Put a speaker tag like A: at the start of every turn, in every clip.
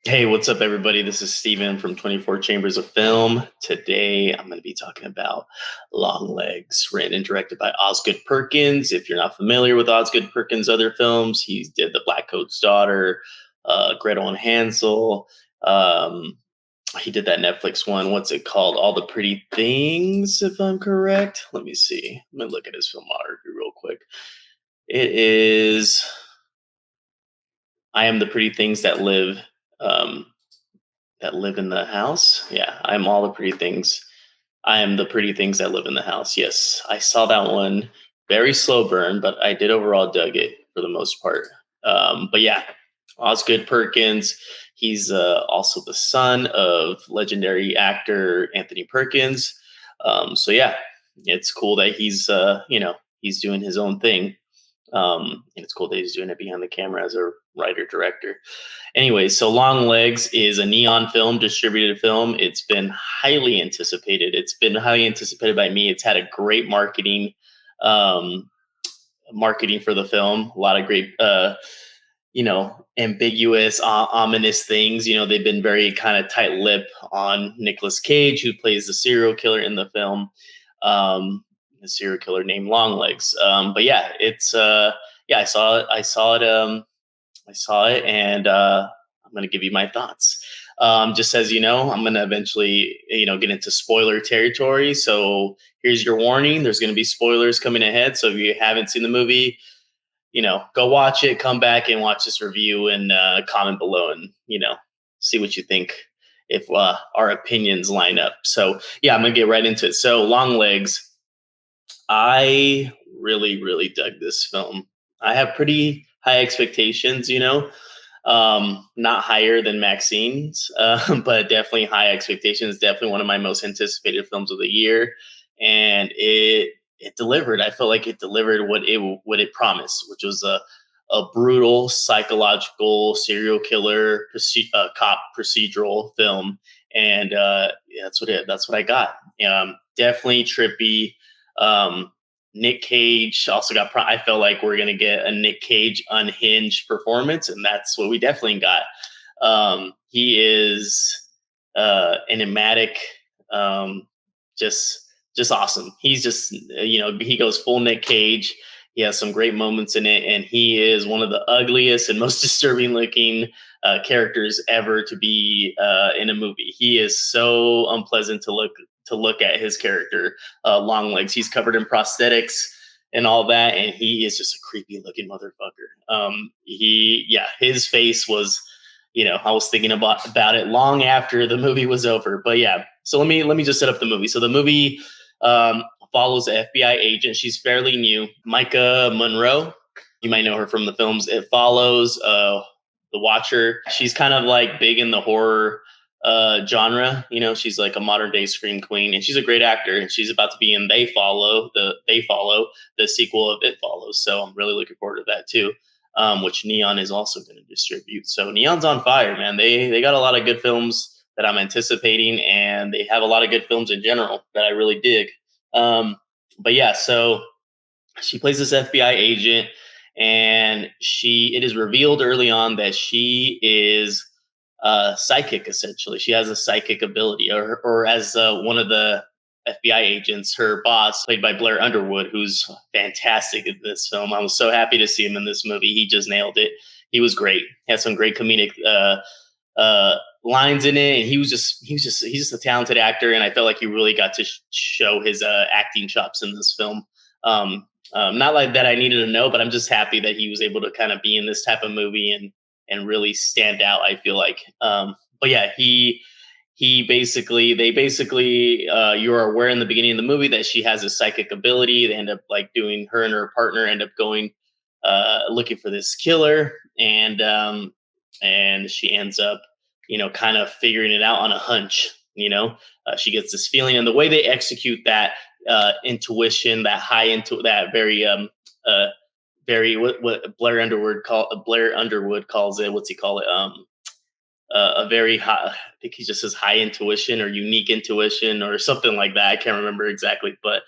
A: Hey, what's up, everybody? This is Steven from 24 Chambers of Film. Today, I'm going to be talking about Longlegs, written and directed by Osgood Perkins. If you're not familiar with Osgood Perkins' other films, he did The Black Coat's Daughter, Gretel and Hansel. Um, he did that Netflix one. What's it called? All the Pretty Things, if I'm correct. Let me see. Let me look at his filmography real quick. It is I Am the Pretty Things Um, that live in the house. Yeah, I'm all the pretty things. I am the pretty things that live in the house. Yes, I saw that one. Very slow burn, but I did overall dug it for the most part. But yeah, Osgood Perkins. He's also the son of legendary actor Anthony Perkins. So yeah, it's cool that he's doing his own thing. And it's cool that he's doing it behind the camera as a writer director. Anyway, so Long Legs is a neon film, distributed film. It's been highly anticipated. It's been highly anticipated by me. It's had a great um, marketing for the film. A lot of great, ambiguous, ominous things. They've been very kind of tight lip on Nicolas Cage, who plays the serial killer in the film. The serial killer named Longlegs. But yeah, yeah, I saw it. I saw it, and I'm going to give you my thoughts. Just as you know, I'm going to eventually, get into spoiler territory. So here's your warning: there's going to be spoilers coming ahead. So if you haven't seen the movie, go watch it, come back and watch this review, and comment below, and see what you think if our opinions line up. So yeah, I'm gonna get right into it. So Long Legs, I really, really dug this film. I have pretty high expectations, not higher than Maxine's, but definitely high expectations. Definitely one of my most anticipated films of the year, and it delivered. I felt like it delivered what it promised, which was a brutal psychological serial killer cop procedural film, and that's what I got. Definitely trippy. Um, Nick Cage also got. I felt like we're gonna get a Nick Cage unhinged performance, and that's what we definitely got. He is enigmatic, um, just just awesome. He's just he goes full Nick Cage. He has some great moments in it, and he is one of the ugliest and most disturbing looking characters ever to be in a movie. He is so unpleasant to look at his character, Long Legs. He's covered in prosthetics and all that, and he is just a creepy looking motherfucker. His face was, I was thinking about it long after the movie was over. But yeah, so let me just set up the movie. So the movie um, follows an FBI agent. She's fairly new, Maika Monroe. You might know her from the films It Follows, The Watcher. She's kind of like big in the horror genre. She's like a modern day scream queen, and she's a great actor. And she's about to be in They Follow, the sequel of It Follows. So I'm really looking forward to that too. Which Neon is also going to distribute. So Neon's on fire, man. They got a lot of good films that I'm anticipating, and they have a lot of good films in general that I really dig. But yeah, so she plays this FBI agent, and it is revealed early on that she is psychic. Essentially, she has a psychic ability, or as one of the FBI agents, her boss, played by Blair Underwood, who's fantastic in this film. I was so happy to see him in this movie. He just nailed it. He was great. He had some great comedic lines in it. And he's just a talented actor, and I felt like he really got to show his acting chops in this film. Not like that I needed to know, but I'm just happy that he was able to kind of be in this type of movie and really stand out. I feel like, but yeah, they basically you are aware in the beginning of the movie that she has a psychic ability. They end up like doing, her and her partner end up going looking for this killer, and she ends up kind of figuring it out on a hunch. She gets this feeling, and the way they execute that intuition, that high into that uh what Blair Underwood calls it. What's he call it? A very high, I think he just says high intuition or unique intuition or something like that. I can't remember exactly, but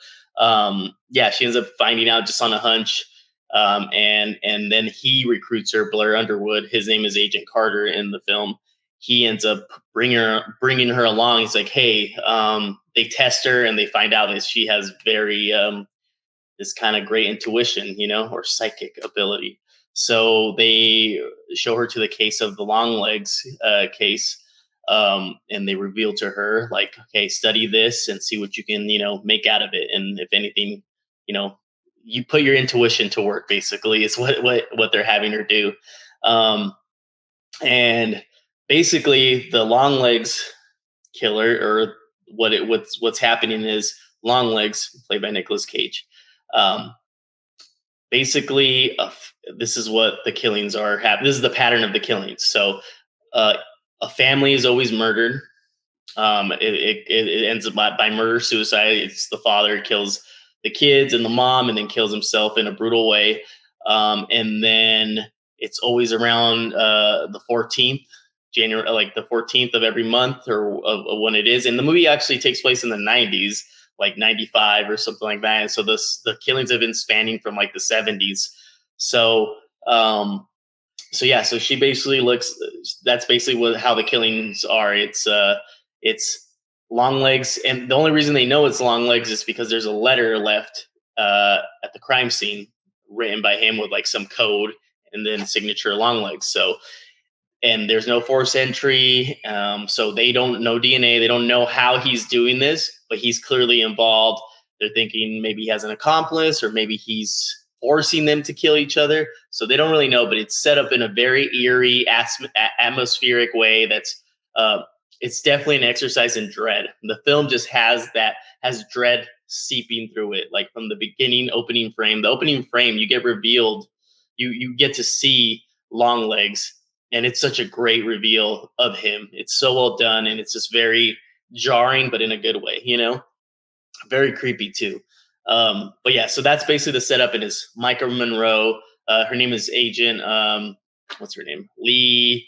A: yeah, she ends up finding out just on a hunch. And then he recruits her, Blair Underwood. His name is Agent Carter in the film, he ends up bringing her along. He's like, hey, they test her and they find out that she has very this kind of great intuition, or psychic ability. So they show her to the case of the Longlegs case, and they reveal to her like, okay, study this and see what you can, make out of it, and if anything, you know, you put your intuition to work. Basically, is what they're having her do, um, and basically the Longlegs killer, or what's happening is Longlegs, played by Nicolas Cage. Um, basically, this is what the killings are. This is the pattern of the killings. So, uh, a family is always murdered. It ends up by murder suicide. It's the father kills the kids and the mom, and then kills himself in a brutal way. And then it's always around the 14th January, like the 14th of every month, or of when it is. And the movie actually takes place in the 90s, like 95 or something like that. And so the killings have been spanning from like the 70s. So yeah, so she basically looks. That's basically how the killings are. It's Longlegs, and the only reason they know it's Longlegs is because there's a letter left at the crime scene, written by him with like some code, and then signature Longlegs. So, and there's no force entry, so they don't know DNA. They don't know how he's doing this, but he's clearly involved. They're thinking maybe he has an accomplice, or maybe he's forcing them to kill each other. So they don't really know, but it's set up in a very eerie, atmospheric way. It's definitely an exercise in dread. The film just has dread seeping through it, like from the beginning, opening frame. The opening frame, you get revealed, you get to see Longlegs, and it's such a great reveal of him. It's so well done, and it's just very jarring, but in a good way. Very creepy too. But yeah, so that's basically the setup. It is Maika Monroe. Her name is Agent. What's her name? Lee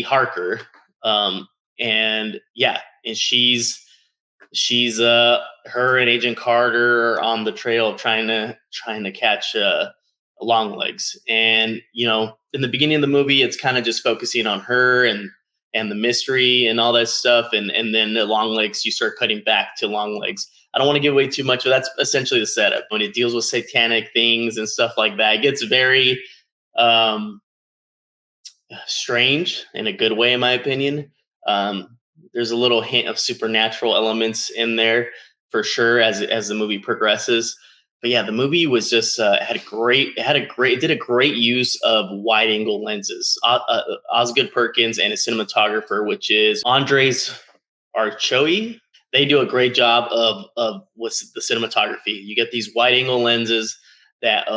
A: Harker. And yeah, and she's her and Agent Carter are on the trail trying to catch Longlegs. And in the beginning of the movie, it's kind of just focusing on her and the mystery and all that stuff, and then the Longlegs, you start cutting back to Longlegs. I don't want to give away too much, but that's essentially the setup. When it deals with satanic things and stuff like that, it gets very strange in a good way, in my opinion. There's a little hint of supernatural elements in there for sure as the movie progresses. But yeah, the movie was just it did a great use of wide angle lenses. Osgood Perkins and his cinematographer, which is Andres Archoy, they do a great job of what's the cinematography. You get these wide angle lenses that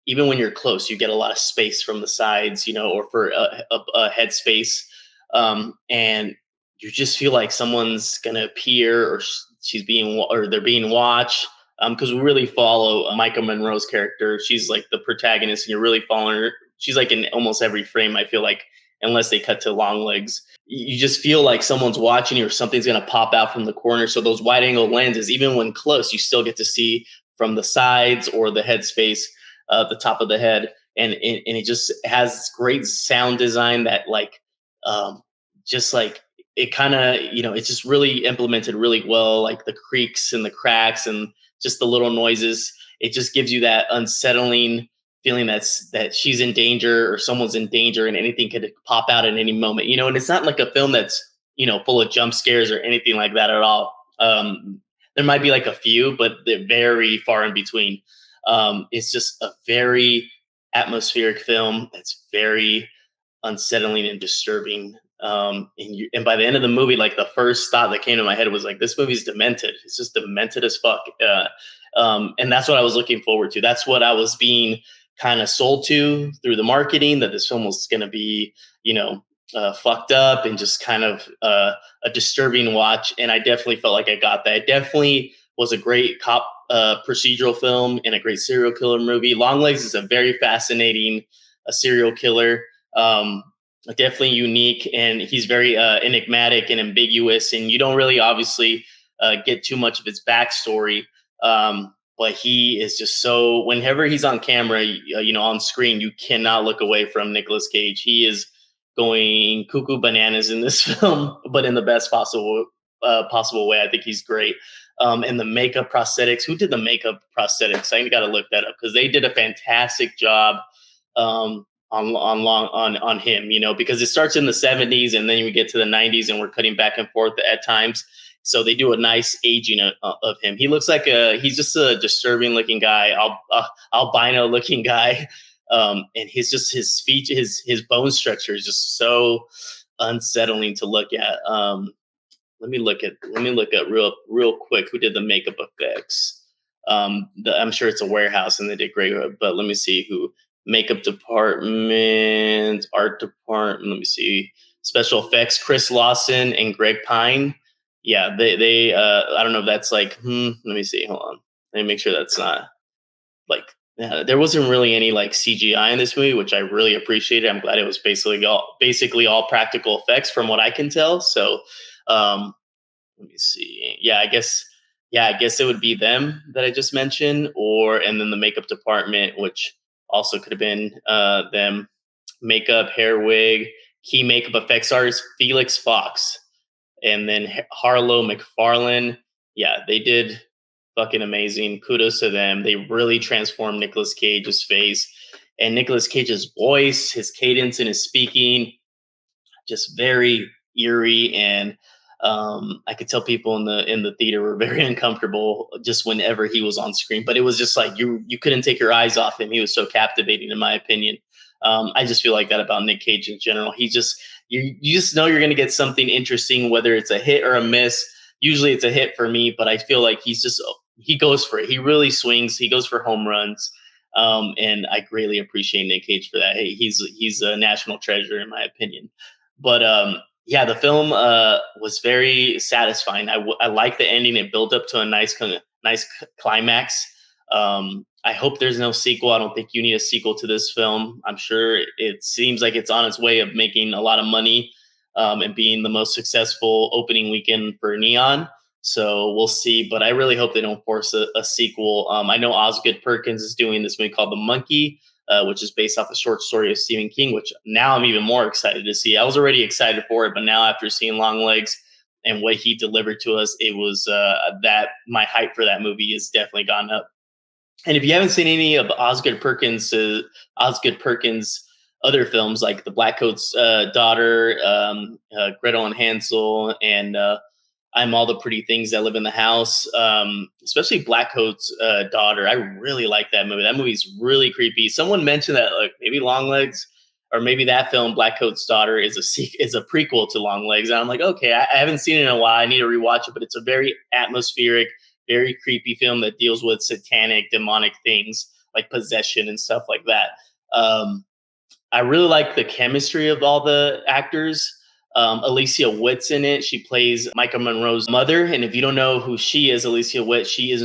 A: even when you're close, you get a lot of space from the sides, or for a head space, and you just feel like someone's gonna appear, or they're being watched. Because we really follow Maika Monroe's character. She's like the protagonist, and you're really following her. She's like in almost every frame, I feel like, unless they cut to Longlegs. You just feel like someone's watching you, or something's going to pop out from the corner. So those wide angle lenses, even when close, you still get to see from the sides or the head space, the top of the head. And it just has great sound design that just like, it kind of, it's just really implemented really well, like the creaks and the cracks and just the little noises. It just gives you that unsettling feeling that she's in danger, or someone's in danger, and anything could pop out at any moment. And it's not like a film that's, full of jump scares or anything like that at all. There might be like a few, but they're very far in between. It's just a very atmospheric film that's very unsettling and disturbing. And by the end of the movie, like the first thought that came to my head was like, this movie's demented. It's just demented as fuck. And that's what I was looking forward to. That's what I was being kind of sold to through the marketing, that this film was going to be, fucked up and just kind of a disturbing watch. And I definitely felt like I got that. It definitely was a great cop procedural film and a great serial killer movie. Longlegs is a very fascinating serial killer. Definitely unique, and he's very enigmatic and ambiguous, and you don't really obviously get too much of his backstory, but he is just so, whenever he's on camera, on screen, you cannot look away from Nicolas Cage. He is going cuckoo bananas in this film, but in the best possible way. I think he's great. And the makeup prosthetics. Who did the makeup prosthetics? I got to look that up because they did a fantastic job on him. You know, because it starts in the 70s and then we get to the 90s and we're cutting back and forth at times. So they do a nice aging of him. He looks like he's just a disturbing looking guy, albino looking guy. And his feet, his bone structure is just so unsettling to look at. Let me look at real quick who did the makeup effects. I'm sure it's a warehouse and they did great. But let me see who makeup department, art department. Let me see special effects. Chris Lawson and Greg Pine. Yeah, they. I don't know if that's like. Let me see. Hold on. Let me make sure that's not like. Yeah, there wasn't really any like CGI in this movie, which I really appreciated. I'm glad it was basically all practical effects from what I can tell. So um, let me see. Yeah, I guess it would be them that I just mentioned, or and then the makeup department, which also could have been them. Makeup, hair, wig, key makeup effects artist Felix Fox, and then Harlow McFarlane. Yeah, they did fucking amazing. Kudos to them. They really transformed Nicolas Cage's face and Nicolas Cage's voice, his cadence in his speaking, just very eerie. And I could tell people in the theater were very uncomfortable just whenever he was on screen. But it was just like you couldn't take your eyes off him. He was so captivating, in my opinion. I just feel like that about Nick Cage in general. He just you just know you're going to get something interesting, whether it's a hit or a miss. Usually it's a hit for me, but I feel like he goes for it. He really swings. He goes for home runs. And I greatly appreciate Nick Cage for that. Hey, he's a national treasure in my opinion. But yeah, the film was very satisfying. I like the ending. It built up to a nice climax. I hope there's no sequel. I don't think you need a sequel to this film. I'm sure it seems like it's on its way of making a lot of money and being the most successful opening weekend for Neon. So we'll see. But I really hope they don't force a sequel. I know Osgood Perkins is doing this movie called The Monkey, which is based off a short story of Stephen King, which now I'm even more excited to see. I was already excited for it, but now after seeing Longlegs and what he delivered to us, it was that my hype for that movie has definitely gone up. And if you haven't seen any of Osgood Perkins' other films like The Blackcoat's Daughter, Gretel and Hansel, and I'm All the Pretty Things That Live in the House, especially Blackcoat's Daughter. I really like that movie. That movie's really creepy. Someone mentioned that like maybe Longlegs or maybe that film Blackcoat's Daughter is a prequel to Longlegs. And I'm like, okay, I haven't seen it in a while. I need to rewatch it, but it's a very atmospheric, very creepy film that deals with satanic, demonic things like possession and stuff like that. I really like the chemistry of all the actors. Alicia Witt's in it. She plays Maika Monroe's mother. And if you don't know who she is, Alicia Witt, she is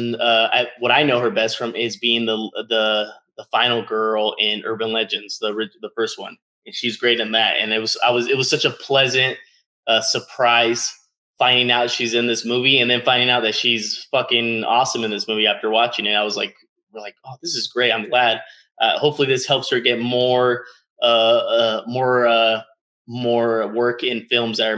A: what I know her best from is being the final girl in Urban Legends, the first one, and she's great in that. And it was such a pleasant surprise finding out she's in this movie, and then finding out that she's fucking awesome in this movie after watching it. I was like, we're like, oh, this is great. I'm glad. Hopefully, this helps her get more work in films that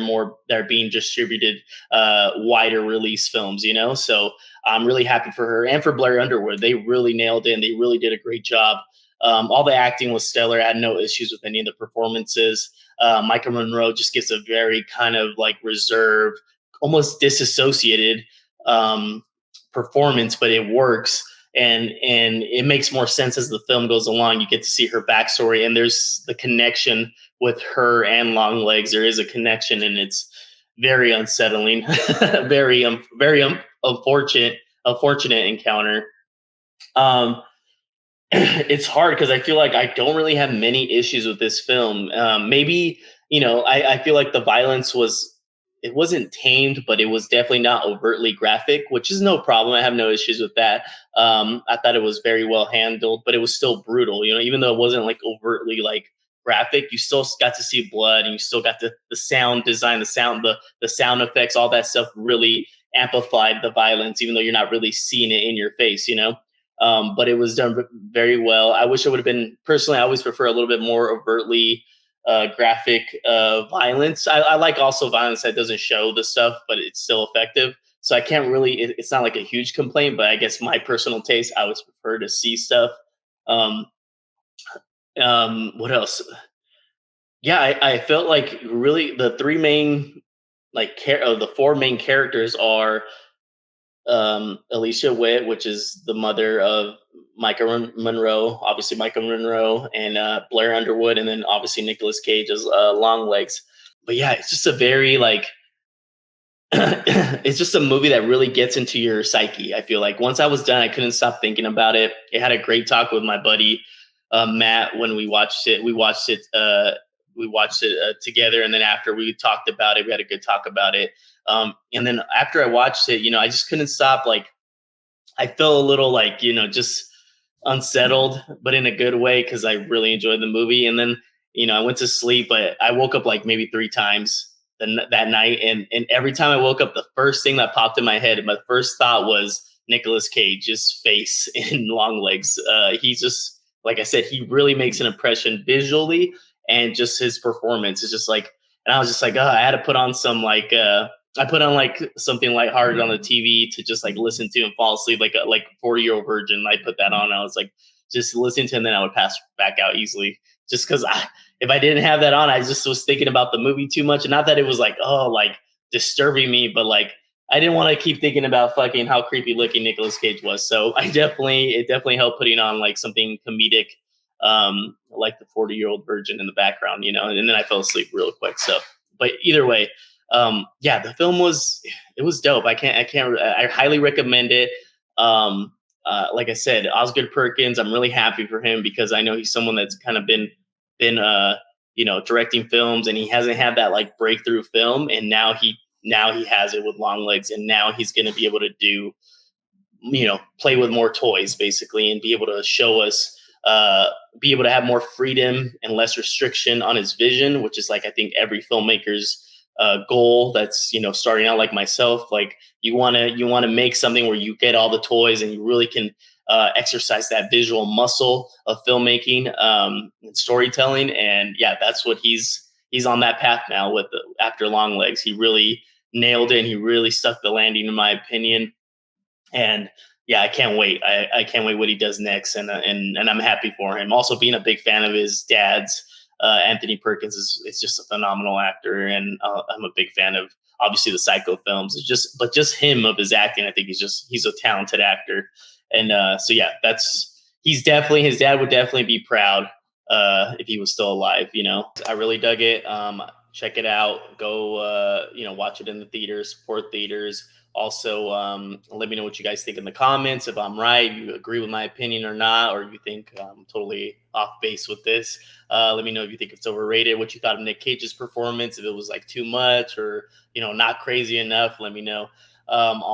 A: are being distributed, wider release films, you know. So I'm really happy for her and for Blair Underwood. They really nailed it and they really did a great job. All the acting was stellar. I had no issues with any of the performances. Maika Monroe just gives a very kind of like reserved, almost disassociated performance, but it works. And it makes more sense as the film goes along. You get to see her backstory, and there's the connection with her and Longlegs. There is a connection, and it's very unsettling, very unfortunate encounter. It's hard because I feel like I don't really have many issues with this film. Maybe I feel like the violence it wasn't tamed, but it was definitely not overtly graphic, which is no problem. I have no issues with that. I thought it was very well handled, but it was still brutal. Even though it wasn't like overtly like graphic, you still got to see blood, and you still got the sound design, the sound effects, all that stuff really amplified the violence, even though you're not really seeing it in your face. But it was done very well. I wish it would have been personally. I always prefer a little bit more overtly graphic violence. I like also violence that doesn't show the stuff, but it's still effective. So I can't really. It's not like a huge complaint, but I guess my personal taste, I would prefer to see stuff. Um, what else? Yeah, I felt like really the three main the four main characters are Alicia Witt, which is the mother of Monroe, obviously Maika Monroe, and Blair Underwood, and then obviously Nicolas Cage as Longlegs. But yeah, it's just a very like it's just a movie that really gets into your psyche. I feel like once I was done, I couldn't stop thinking about it. It had a great talk with my buddy Matt when we watched it. We watched it together, and then after we talked about it, we had a good talk about it. And then after I watched it, I just couldn't stop. Like I felt a little like just unsettled, but in a good way because I really enjoyed the movie. And then I went to sleep, but I woke up like maybe three times that night, and every time I woke up, the first thing that popped in my head, my first thought was Nicolas Cage's face in Longlegs. He's just like I said, he really makes an impression visually, and just his performance is just like. And I was just like, oh, I had to put on some I put on like something lighthearted on the TV to just like listen to and fall asleep, like a 40-year-old virgin. I put that on. I was like just listening to, and then I would pass back out easily. Just because if I didn't have that on, I just was thinking about the movie too much. And not that it was like like disturbing me, but like I didn't want to keep thinking about fucking how creepy looking Nicolas Cage was. So it definitely helped putting on like something comedic, like the 40-year-old virgin in the background, and then I fell asleep real quick. So, but either way, yeah, the film was dope. I highly recommend it. Like I said, Osgood Perkins, I'm really happy for him because I know he's someone that's kind of been directing films, and he hasn't had that like breakthrough film, and now he has it with Longlegs, and now he's going to be able to do play with more toys basically, and be able to show us be able to have more freedom and less restriction on his vision, which is like I think every filmmaker's goal that's starting out like myself. Like you want to make something where you get all the toys and you really can exercise that visual muscle of filmmaking, and storytelling. And yeah, that's what he's on that path now with after Longlegs. He really nailed it, and he really stuck the landing in my opinion. And yeah, I can't wait. I can't wait what he does next, and I'm happy for him. Also, being a big fan of his dad's, Anthony Perkins is just a phenomenal actor, and I'm a big fan of obviously the Psycho films. But just him of his acting, I think he's a talented actor, and so yeah, he's definitely his dad would definitely be proud if he was still alive. I really dug it. Check it out. Go watch it in the theaters. Support theaters. Also, let me know what you guys think in the comments. If I'm right, you agree with my opinion or not, or you think I'm totally off base with this. Let me know if you think it's overrated, what you thought of Nick Cage's performance, if it was like too much or not crazy enough. Let me know.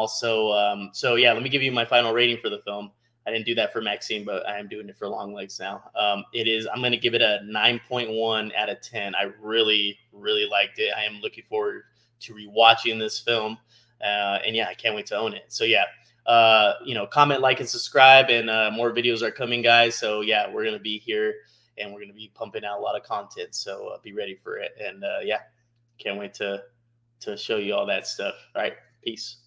A: So yeah, let me give you my final rating for the film. I didn't do that for Maxine, but I am doing it for Longlegs now. I'm going to give it a 9.1 out of 10. I really, really liked it. I am looking forward to rewatching this film. And yeah, I can't wait to own it. So yeah, comment, like, and subscribe, and more videos are coming, guys. So yeah, we're going to be here, and we're going to be pumping out a lot of content. So be ready for it. And yeah, can't wait to show you all that stuff. All right. Peace.